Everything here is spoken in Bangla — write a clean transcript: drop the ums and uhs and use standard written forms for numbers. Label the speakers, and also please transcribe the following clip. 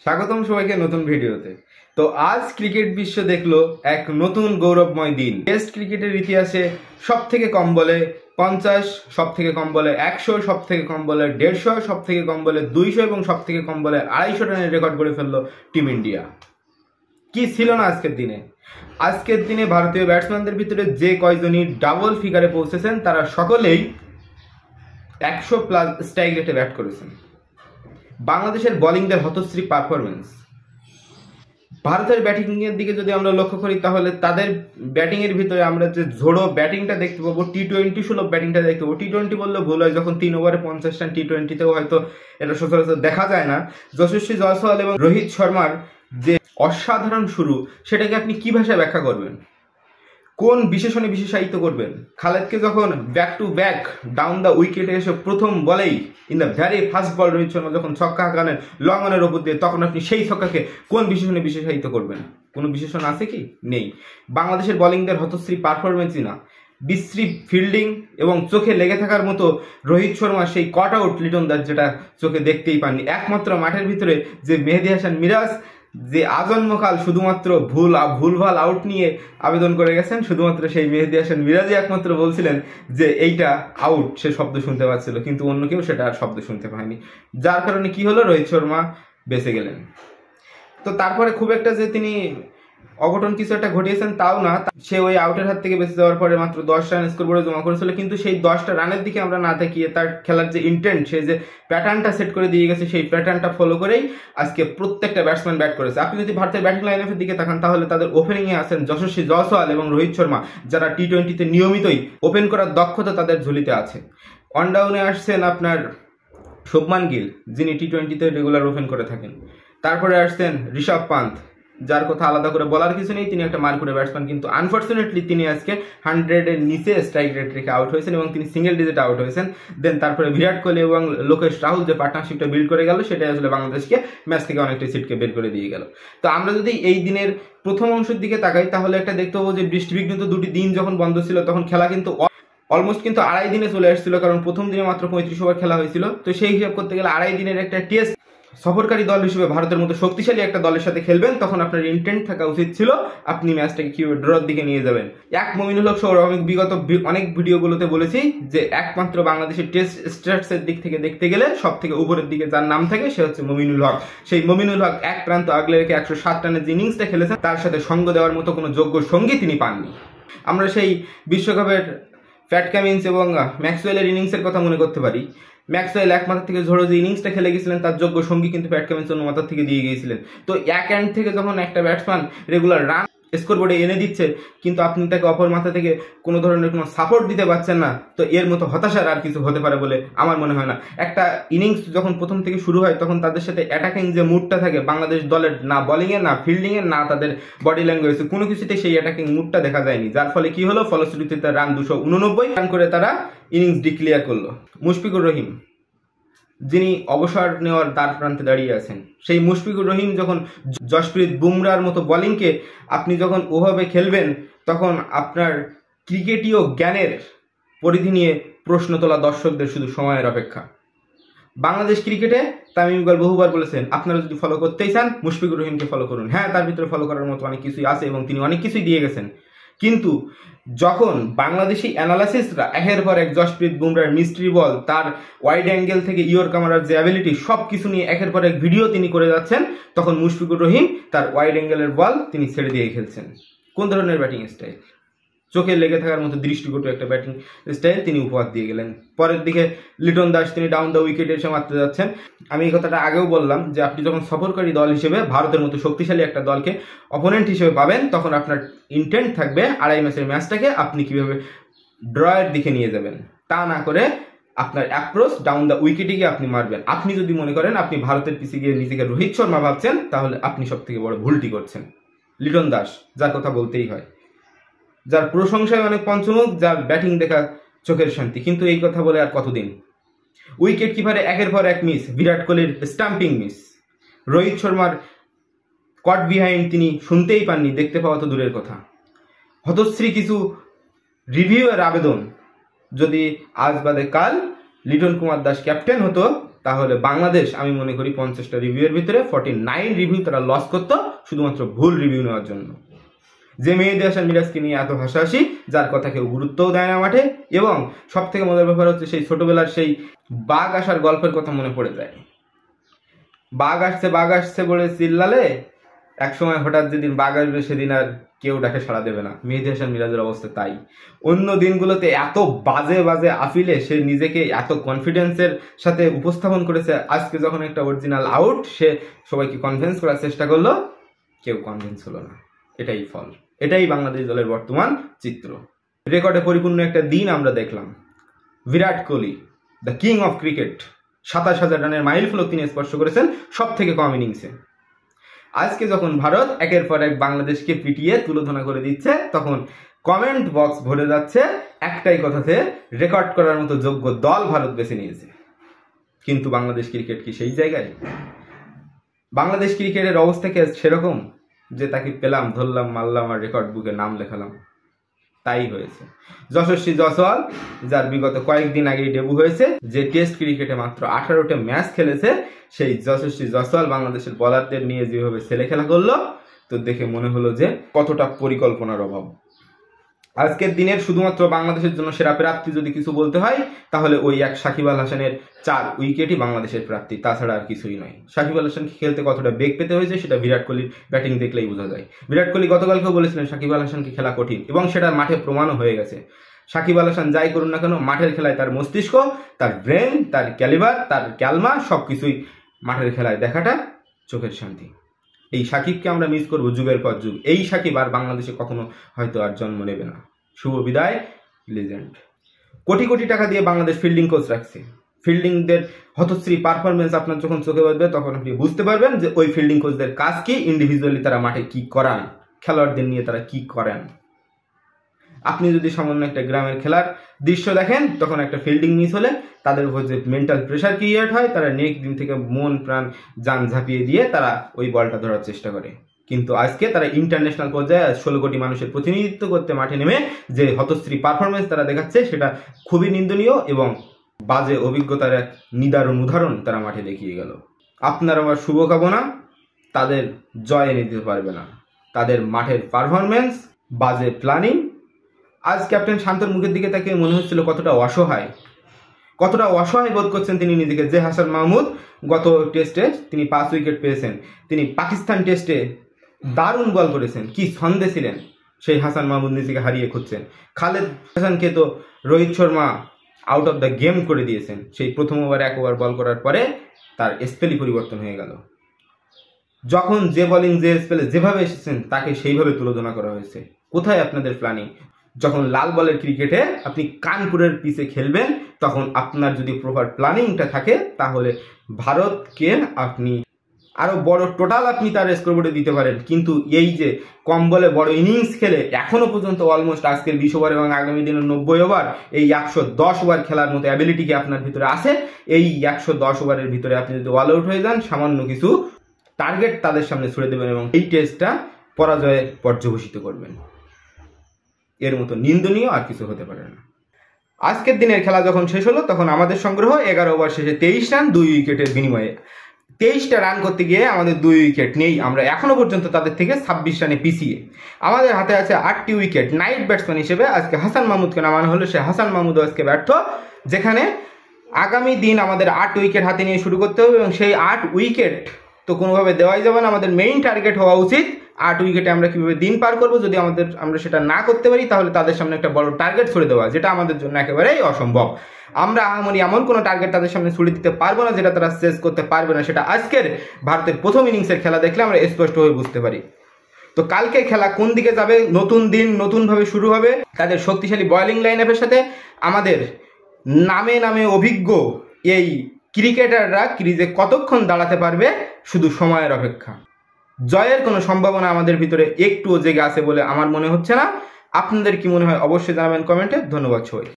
Speaker 1: স্বাগতম সবাইকে নতুন ভিডিওতে। তো আজ ক্রিকেট বিশ্ব দেখলো এক নতুন গৌরবময় দিন। টেস্ট ক্রিকেটের ইতিহাসে সব থেকে কম বলে 50, সব থেকে কম বলে 100, সব থেকে কম বলে 150, সব থেকে কম বলে 200 এবং সব থেকে কম বলে 250 রানের রেকর্ড করে ফেললো টিম ইন্ডিয়া। কি ছিল না আজকের দিনে? আজকের দিনে ভারতীয় ব্যাটসম্যানদের ভিতরে যে কয়জনই ডাবল ফিগারে পৌঁছেছেন তারা সকলেই 100+ স্ট্রাইক রেটে ব্যাট করেছেন। বাংলাদেশের বোলিংদের হতশ্রী পারফরমেন্স। ভারতের ব্যাটিং এর দিকে যদি আমরা লক্ষ্য করি তাহলে তাদের ব্যাটিং এর ভিতরে আমরা যে ঝোড়ো ব্যাটিংটা দেখতে পাবো, টি-20 সুলভ ব্যাটিংটা দেখতে পাবো। টি-20 বললে ভুল হয়, যখন 3 ওভারে 50 রান, টি-20তেও হয়তো এটা সচরাচর দেখা যায় না। যশস্বী জয়সওয়াল এবং রোহিত শর্মার যে অসাধারণ শুরু, সেটাকে আপনি কি ভাষায় ব্যাখ্যা করবেন? কোন বিশেষণে বিশেষায়িত করবেন? খালেদকে যখন back to back down the উইকেটে এসে প্রথম বলেই ইন দ্য ভ্যারি ফার্স্ট বল রোহিত শর্মা যখন ছক্কা হাঁকালেন লং অনের ওপর দিয়ে, তখন আপনি সেই ছক্কাকে কোন বিশেষণে বিশেষায়িত করবেন? কোনো বিশেষণ আছে কি? নেই। বাংলাদেশের বোলিংদের হতশ্রী পারফরমেন্সই না, বিশ্রী ফিল্ডিং এবং চোখে লেগে থাকার মতো রোহিত শর্মা সেই কট আউট লিটন দাস, যেটা চোখে দেখতেই পাননি। একমাত্র মাঠের ভিতরে যে মেহেদী হাসান মিরাজ, যে আজন্মকাল শুধুমাত্র ভুলভাল আউট নিয়ে আবেদন করে গেছেন, শুধুমাত্র সেই মেহেদী হাসান মিরাজই একমাত্র বলছিলেন যে এইটা আউট, সে শব্দ শুনতে পাচ্ছিল, কিন্তু অন্য কেউ সেটা আর শব্দ শুনতে পায়নি। যার কারণে কি হলো, রোহিত শর্মা বেঁচে গেলেন। তো তারপরে খুব একটা যে তিনি অঘটন কিছু একটা ঘটিয়েছেন তাও না, সে ওই আউটের হাত থেকে বেঁচে যাওয়ার পরে মাত্র 10 রান স্কোরবোর্ডে জমা করেছিল, কিন্তু সেই 10টা রানের দিকে আমরা না তাকিয়ে তার খেলার যে ইন্টেন্ট, সে যে প্যাটার্নটা সেট করে দিয়ে গেছে, সেই প্যাটার্নটা ফলো করেই আজকে প্রত্যেকটা ব্যাটসম্যান ব্যাট করেছে। আপনি যদি ভারতের ব্যাটিং লাইনআপের দিকে তাকান তাহলে তাদের ওপেনিংয়ে আছেন যশস্বী জয়সওয়াল এবং রোহিত শর্মা, যারা টি-20তে নিয়মিতই ওপেন করার দক্ষতা তাদের ঝুলিতে আছে। অন ডাউনে আসছেন আপনার শুভমান গিল, যিনি টি-20তে রেগুলার ওপেন করে থাকেন। তারপরে আসছেন ঋষভ পান্থ, যার কথা আলাদা করে বলার কিছু নেই, তিনি একটা মারকুটে ব্যাটসম্যান, কিন্তু আনফর্চুনেটলি তিনি আজকে 100-এর নিচে স্ট্রাইক রেট রেখে আউট হয়েছেন এবং তিনি সিঙ্গেল ডিজিট আউট হয়েছেন। দেন তারপরে বিরাট কোহলি এবং লোকেশ রাহুল যে পার্টনারশিপটা বিল্ড করে গেল, সেটাই আসলে বাংলাদেশকে ম্যাচ থেকে অনেকটা সিটকে বের করে দিয়ে গেল। তো আমরা যদি এই দিনের প্রথম অংশের দিকে তাকাই তাহলে একটা দেখতে পাবো যে বৃষ্টিবিঘ্নিত 2টি দিন যখন বন্ধ ছিল, তখন খেলা কিন্তু অলমোস্ট কিন্তু 2.5 দিনে চলে আসছিল, কারণ প্রথম দিনে মাত্র 35 ওভার খেলা হয়েছিল। তো সেই হিসাব করতে গেলে 2.5 দিনের একটা টেস্ট সফরকারী দল হিসেবে ভারতের মতো শক্তিশালী একটা দলের সাথে খেলবেন, তখন আপনার ইন্টেন্ট থাকা উচিত ছিল আপনি ম্যাচটাকে কিভাবে ড্রর দিকে নিয়ে যাবেন। মমিনুল হক সৌরভ, আমি বিগত অনেক ভিডিওগুলোতে বলেছি যে একমাত্র বাংলাদেশের টেস্ট স্ট্যাটসের দিক থেকে দেখতে গেলে সব থেকে উপরের দিকে যার নাম থাকে সে হচ্ছে মমিনুল হক। সেই মমিনুল হক এক প্রান্ত আগলে রেখে 107 রানের যে ইনিংসটা খেলেছেন, তার সাথে সঙ্গ দেওয়ার মতো কোনো যোগ্য সঙ্গী তিনি পাননি। আমরা সেই বিশ্বকাপের প্যাট কামিন্স এবং ম্যাক্সওয়েলের ইনিংসের কথা মনে করতে পারি। ম্যাক্সওয়েল এক মাথা থেকে ঝোড়ো যে ইনিংসটা খেলে গেছিলেন, তার যোগ্য সঙ্গী কিন্তু প্যাট কামিন্স অন্য মাথা থেকে দিয়ে গিয়েছিলেন। তো এক এন্ড থেকে যখন একটা ব্যাটসম্যান রেগুলার রান স্কোরবোর্ডে এনে দিচ্ছে, কিন্তু আপনি তাকে অপর মাথা থেকে কোনো ধরনের কোনো সাপোর্ট দিতে পারছেন না, তো এর মতো হতাশার আর কিছু হতে পারে বলে আমার মনে হয় না। একটা ইনিংস যখন প্রথম থেকে শুরু হয়, তখন তাদের সাথে অ্যাটাকিং যে মুডটা থাকে বাংলাদেশ দলের, না বোলিংয়ে না ফিল্ডিংয়ে না তাদের বডি ল্যাঙ্গুয়েজে, কোনো কিছুতে সেই অ্যাটাকিং মুডটা দেখা যায়নি। যার ফলে কি হলো, ফলশ্রুতিতে তার রান 289 রান করে তারা ইনিংস ডিক্লেয়ার করলো। মুশফিকুর রহিম, যিনি অবসর নেওয়ার দ্বার প্রান্তে দাঁড়িয়ে আছেন, সেই মুশফিকুর রহিম যখন জশপ্রীত বুমরার মতো বোলিংকে আপনি যখন ওভাবে খেলবেন, তখন আপনার ক্রিকেটীয় জ্ঞানের পরিধি নিয়ে প্রশ্ন তোলা দর্শকদের শুধু সময়ের অপেক্ষা। বাংলাদেশ ক্রিকেটে তামিম ইকবাল বহুবার বলেছেন, আপনারা যদি ফলো করতেই চান মুশফিকুর রহিমকে ফলো করুন। হ্যাঁ, তার ভিতরে ফলো করার মতো অনেক কিছুই আছে এবং তিনি অনেক কিছুই দিয়ে গেছেন, কিন্তু যখন বাংলাদেশি অ্যানালাইসিসরা একের পর এক জশপ্রীত বুমরার মিস্ট্রি বল, তার ওয়াইড অ্যাঙ্গেল থেকে ইয়র্কার যে অ্যাবিলিটি, সব কিছু নিয়ে একের পর এক ভিডিও তিনি করে যাচ্ছেন, তখন মুশফিকুর রহিম তার ওয়াইড অ্যাঙ্গেলের বল তিনি ছেড়ে দিয়ে খেলছেন। কোন ধরনের ব্যাটিং স্টাইল! চোখে লেগে থাকার মতো দৃষ্টিকটু একটা ব্যাটিং স্টাইল তিনি উপহার দিয়ে গেলেন। পরের দিকে লিটন দাস, তিনি ডাউন দ্য উইকেটে এসে মারতে যাচ্ছেন। আমি এই কথাটা আগেও বললাম যে আপনি যখন সফরকারী দল হিসেবে ভারতের মতো শক্তিশালী একটা দলকে অপোনেন্ট হিসেবে পাবেন, তখন আপনার ইন্টেন্ট থাকবে 2.5 ম্যাচের ম্যাচটাকে আপনি কিভাবে ড্রয়ের দিকে নিয়ে যাবেন, তা না করে আপনার অ্যাপ্রোচ ডাউন দ্য উইকেটে গিয়ে আপনি মারবেন। আপনি যদি মনে করেন আপনি ভারতের পিছে গিয়ে নিজেকে রোহিত শর্মা ভাবছেন, তাহলে আপনি সব থেকে বড় ভুলটি করছেন। লিটন দাস, যার কথা বলতেই হয়, যার প্রশংসায় অনেক পঞ্চমুখ, যার ব্যাটিং দেখা চোখের শান্তি, কিন্তু এই কথা বলে আর কতদিন? উইকেট কিপারে একের পর এক মিস, বিরাট কোহলির স্টাম্পিং মিস, রোহিত শর্মার কট বিহাইন্ড তিনি শুনতেই পাননি, দেখতে পাওয়া তো দূরের কথা। হতশ্রী কিছু রিভিউয়ের আবেদন, যদি আজ বাদে কাল লিটন কুমার দাস ক্যাপ্টেন হতো তাহলে বাংলাদেশ আমি মনে করি 50টা রিভিউয়ের ভিতরে 49 রিভিউ তারা লস করতো শুধুমাত্র ভুল রিভিউ নেওয়ার জন্য। যে মেহেদী হাসান মিরাজকে নিয়ে এত হাসাহাসি, যার কথা কেউ গুরুত্বও দেয় না মাঠে, এবং সব থেকে মজার ব্যাপার হচ্ছে সেই ছোটবেলার সেই বাঘ আসার গল্পের কথা মনে পড়ে যায়। বাঘ আসছে বলে চিল্লালে একসময় হঠাৎ যেদিন বাঘ আসবে সেদিন আর কেউ ডাকে সাড়া দেবে না। মেহেদী হাসান মিরাজের অবস্থা তাই। অন্য দিনগুলোতে এত বাজে বাজে আফিলে সে নিজেকে এত কনফিডেন্সের সাথে উপস্থাপন করেছে, আজকে যখন একটা অরিজিনাল আউট সে সবাইকে কনভিন্স করার চেষ্টা করলো, কেউ কনভিন্স হলো না। এটাই ফল, এটাই বাংলাদেশ দলের বর্তমান চিত্র। রেকর্ডে পরিপূর্ণ একটা দিন আমরা দেখলাম। Virat Kohli, the king of cricket, 27,000 রানের মাইল ফলক তিনি স্পর্শ করেছেন সব থেকে কম ইনিংসে। আজকে যখন ভারত একের পর এক বাংলাদেশকে পিটিয়ে তুলোধনা করে দিচ্ছে, তখন কমেন্ট বক্স ভরে যাচ্ছে একটাই কথাতে, রেকর্ড করার মতো যোগ্য দল ভারত বেছে নিয়েছে। কিন্তু বাংলাদেশ ক্রিকেট কি সেই জায়গায়? বাংলাদেশ ক্রিকেটের অবস্থা কি সেরকম যে তাকে পেলাম, ধরলাম, মারলাম আর রেকর্ড বুকে নাম লেখালাম? তাই হয়েছে। যশস্বী জয়সওয়াল, যার বিগত কয়েকদিন আগেই ডেবু হয়েছে, যে টেস্ট ক্রিকেটে মাত্র 18টা ম্যাচ খেলেছে, সেই যশস্বী জয়সওয়াল বাংলাদেশের বোলারদের নিয়ে যেভাবে ছেলে খেলা করলো, তো দেখে মনে হলো যে কতটা পরিকল্পনার অভাব। আজকের দিনের শুধুমাত্র বাংলাদেশের জন্য সেরা প্রাপ্তি যদি কিছু বলতে হয়, তাহলে ওই এক সাকিব আল হাসানের 4 উইকেটই বাংলাদেশের প্রাপ্তি, তাছাড়া আর কিছুই নয়। সাকিব আল হাসানকে খেলতে কতটা বেগ পেতে হয়েছে সেটা বিরাট কোহলির ব্যাটিং দেখলেই বোঝা যায়। বিরাট কোহলি গতকালকেও বলেছিলেন সাকিব আল হাসানকে খেলা কঠিন, এবং সেটা মাঠে প্রমাণও হয়ে গেছে। সাকিব আল হাসান যাই করুন না কেন, মাঠের খেলায় তার মস্তিষ্ক, তার ব্রেন, তার ক্যালিবার, তার ক্যালমা সবকিছুই মাঠের খেলায় দেখাটা চোখের শান্তি। এই সাকিবকে আমরা মিস করবো যুগের পর যুগ। এই সাকিব আর বাংলাদেশে কখনো হয়তো আর জন্ম নেবে না। শুভ বিদায় লিজেন্ড। কোটি কোটি টাকা দিয়ে বাংলাদেশ ফিল্ডিং কোচ রাখছে। ফিল্ডিংদের হতশ্রী পারফরমেন্স আপনার যখন চোখে পড়বে, তখন আপনি বুঝতে পারবেন যে ওই ফিল্ডিং কোচদের কাজ কি, ইন্ডিভিজুয়ালি তারা মাঠে কি করান, খেলোয়াড়দের নিয়ে তারা কি করেন। আপনি যদি সামান্য একটা গ্রামের খেলার দৃশ্য দেখেন, তখন একটা ফিল্ডিং মিস হলে তাদের উপর যে মেন্টাল প্রেশার ক্রিয়েট হয়, তারা নেক্সট দিন থেকে মন প্রাণ জান ঝাঁপিয়ে দিয়ে তারা ওই বলটা ধরার চেষ্টা করে। কিন্তু আজকে তারা ইন্টারন্যাশনাল পর্যায়ে 16 কোটি মানুষের প্রতিনিধিত্ব করতে মাঠে নেমে যে হতশ্রী পারফরমেন্স তারা দেখাচ্ছে, সেটা খুবই নিন্দনীয় এবং বাজে অভিজ্ঞতার এক নিদারুণ উদাহরণ তারা মাঠে দেখিয়ে গেল। আপনার আমার শুভকামনা, তাদের জয় এনে দিতে পারবে না তাদের মাঠের পারফরমেন্স, বাজে প্ল্যানিং। আজ ক্যাপ্টেন শান্তর মুখের দিকে তাকে মনে হচ্ছিল কতটা অসহায় বোধ করছেন তিনি নিজেকে। যে হাসান মাহমুদ গত টেস্টে তিনি 5 উইকেট পেয়েছেন, তিনি পাকিস্তান টেস্টে দারুণ বল করেছেন, কি ছন্দে ছিলেন, সেই হাসান মাহমুদ নিজেকে হারিয়ে খুঁজছেন। খালেদ হাসানকে তো Rohit Sharma out of the game করে দিয়েছেন। সেই প্রথম ওভারে 1 ওভার বল করার পরে তার স্পেলই পরিবর্তন হয়ে গেল। যখন যে বোলিং যে স্পেলে যেভাবে এসেছেন তাকে সেইভাবে তুলোধনা করা হয়েছে। কোথায় আপনাদের প্ল্যানিং? যখন লাল বলের ক্রিকেটে আপনি কানপুরের পিচে খেলবেন, তখন আপনার যদি প্রপার প্ল্যানিংটা থাকে, তাহলে ভারতকে আপনি আরো বড় টোটাল আপনি তার স্কোরবোর্ডে দিতে পারেন। কিন্তু এই যে কম বলে বড় ইনিংস খেলে এখনো পর্যন্ত অলমোস্ট আজকের 20 ওভার এবং আগামী দিনের 90 ওভার, এই 110 ওভার খেলার মতো অ্যাবিলিটি কি আপনার ভিতরে আছে? এই 110 ওভারের ভিতরে আপনি যদি অল আউট হয়ে যান, সামান্য কিছু টার্গেট তাদের সামনে ছুড়ে দেবেন এবং এই টেস্টটা পরাজয়ে পর্যবসিত করবেন। এর মতো নিন্দনীয় আর কিছু হতে পারে না। আজকের দিনের খেলা যখন শেষ হলো, তখন আমাদের সংগ্রহ 11 ওভার শেষে 23 রান, 2 উইকেটের বিনিময়ে। 23টা রান করতে গিয়ে আমাদের 2 উইকেট নেই, আমরা এখনো পর্যন্ত তাদের থেকে 26 রানে পিছিয়ে। আমাদের হাতে আছে 8টি উইকেট। নাইট ব্যাটসম্যান হিসেবে আজকে হাসান মাহমুদকে নামানো হলো, সে হাসান মাহমুদ আজকে ব্যর্থ। যেখানে আগামী দিন আমাদের 8 উইকেট হাতে নিয়ে শুরু করতে হবে, এবং সেই 8 উইকেট তো কোনোভাবে দেওয়াই যাবে না। আমাদের মেইন টার্গেট হওয়া উচিত 8 উইকেটে আমরা কিভাবে দিন পার করবো। যদি আমরা সেটা না করতে পারি, তাহলে তাদের সামনে একটা বড় টার্গেট ছুড়ে দেওয়া, যেটা আমাদের জন্য একেবারেই অসম্ভব। আমরা এমন কোনো টার্গেট তাদের সামনে ছুড়ে দিতে পারবো না যেটা তারা চেস করতে পারবে না। সেটা আজকের ভারতের প্রথম ইনিংসের খেলা দেখলে আমরা স্পষ্টভাবে বুঝতে পারি। তো কালকে খেলা কোন দিকে যাবে, নতুন দিন নতুনভাবে শুরু হবে তাদের শক্তিশালী বোলিং লাইন আপের সাথে। আমাদের নামে নামে অভিজ্ঞ এই ক্রিকেটাররা ক্রিজে কতক্ষণ দাঁড়াতে পারবে, শুধু সময়ের অপেক্ষা। জয়ের কোনো সম্ভাবনা আমাদের ভিতরে একটুও জেগে আছে বলে আমার মনে হচ্ছে না। আপনাদের কি মনে হয় অবশ্যই জানাবেন কমেন্টে। ধন্যবাদ সবাই।